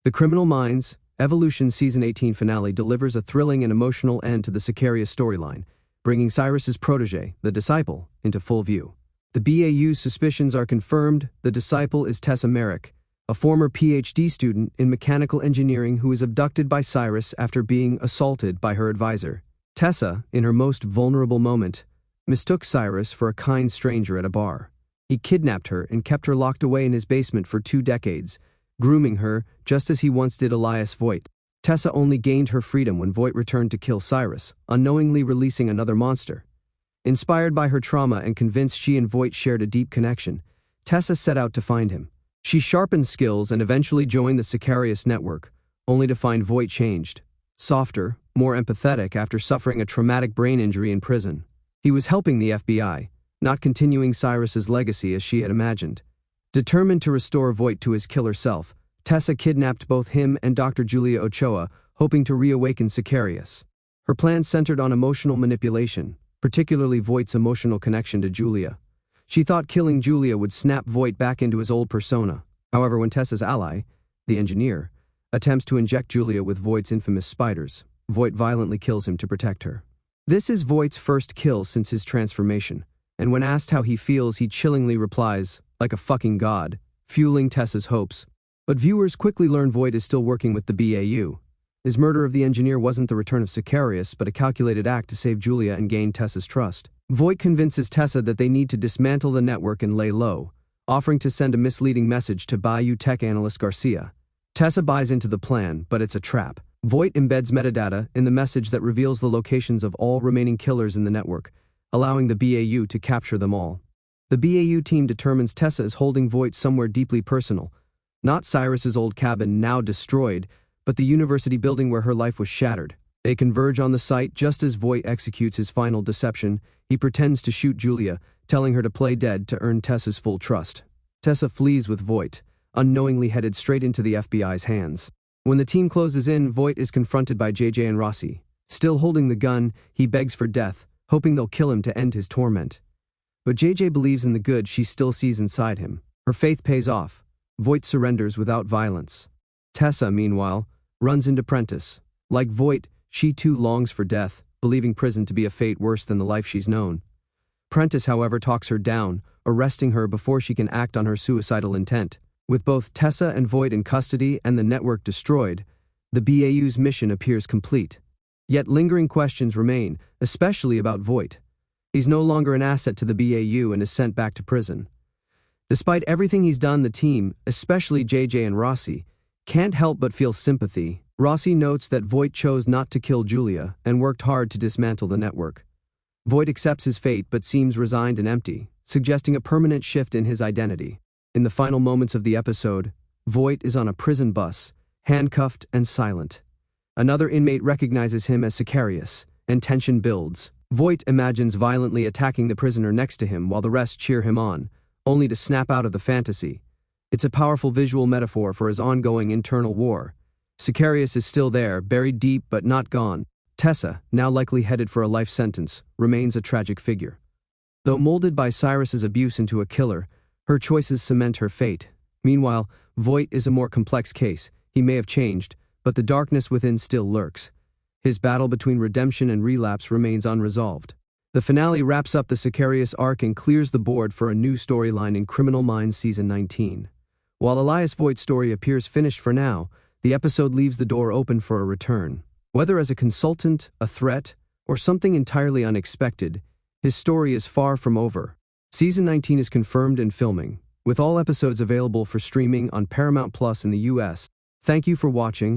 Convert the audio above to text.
The Criminal Minds Evolution Season 18 finale delivers a thrilling and emotional end to the Sicarius storyline, bringing Cyrus's protege, the Disciple, into full view. The BAU's suspicions are confirmed. The Disciple is Tessa Merrick, a former PhD student in mechanical engineering who is abducted by Cyrus after being assaulted by her advisor. Tessa, in her most vulnerable moment, mistook Cyrus for a kind stranger at a bar. He kidnapped her and kept her locked away in his basement for 2 decades, grooming her just as he once did Elias Voit. Tessa only gained her freedom when Voit returned to kill Cyrus, unknowingly releasing another monster. Inspired by her trauma and convinced she and Voit shared a deep connection, Tessa set out to find him. She sharpened skills and eventually joined the Sicarius network, only to find Voit changed, softer, more empathetic after suffering a traumatic brain injury in prison. He was helping the FBI, not continuing Cyrus's legacy as she had imagined. Determined to restore Voit to his killer self, Tessa kidnapped both him and Dr. Julia Ochoa, hoping to reawaken Sicarius. Her plan centered on emotional manipulation, particularly Voigt's emotional connection to Julia. She thought killing Julia would snap Voit back into his old persona. However, when Tessa's ally, the engineer, attempts to inject Julia with Voigt's infamous spiders, Voit violently kills him to protect her. This is Voigt's first kill since his transformation, and when asked how he feels, he chillingly replies, "Like a fucking god," fueling Tessa's hopes. But viewers quickly learn Voit is still working with the BAU. His murder of the engineer wasn't the return of Sicarius, but a calculated act to save Julia and gain Tessa's trust. Voit convinces Tessa that they need to dismantle the network and lay low, offering to send a misleading message to BAU tech analyst Garcia. Tessa buys into the plan, but it's a trap. Voit embeds metadata in the message that reveals the locations of all remaining killers in the network, allowing the BAU to capture them all. The BAU team determines Tessa is holding Voit somewhere deeply personal, not Cyrus's old cabin now destroyed, but the university building where her life was shattered. They converge on the site just as Voit executes his final deception. He pretends to shoot Julia, telling her to play dead to earn Tessa's full trust. Tessa flees with Voit, unknowingly headed straight into the FBI's hands. When the team closes in, Voit is confronted by JJ and Rossi. Still holding the gun, he begs for death, hoping they'll kill him to end his torment. But JJ believes in the good she still sees inside him. Her faith pays off. Voit surrenders without violence. Tessa, meanwhile, runs into Prentice. Like Voit, she too longs for death, believing prison to be a fate worse than the life she's known. Prentice, however, talks her down, arresting her before she can act on her suicidal intent. With both Tessa and Voit in custody and the network destroyed, the BAU's mission appears complete. Yet lingering questions remain, especially about Voit. He's no longer an asset to the BAU and is sent back to prison. Despite everything he's done, the team, especially JJ and Rossi, can't help but feel sympathy. Rossi notes that Voit chose not to kill Julia and worked hard to dismantle the network. Voit accepts his fate but seems resigned and empty, suggesting a permanent shift in his identity. In the final moments of the episode, Voit is on a prison bus, handcuffed and silent. Another inmate recognizes him as Sicarius, and tension builds. Voit imagines violently attacking the prisoner next to him while the rest cheer him on, only to snap out of the fantasy. It's a powerful visual metaphor for his ongoing internal war. Sicarius is still there, buried deep but not gone. Tessa, now likely headed for a life sentence, remains a tragic figure. Though molded by Cyrus's abuse into a killer, her choices cement her fate. Meanwhile, Voit is a more complex case. He may have changed, but the darkness within still lurks. His battle between redemption and relapse remains unresolved. The finale wraps up the Sicarius arc and clears the board for a new storyline in Criminal Minds Season 19. While Elias Voigt's story appears finished for now, the episode leaves the door open for a return. Whether as a consultant, a threat, or something entirely unexpected, his story is far from over. Season 19 is confirmed and filming, with all episodes available for streaming on Paramount Plus in the US. Thank you for watching.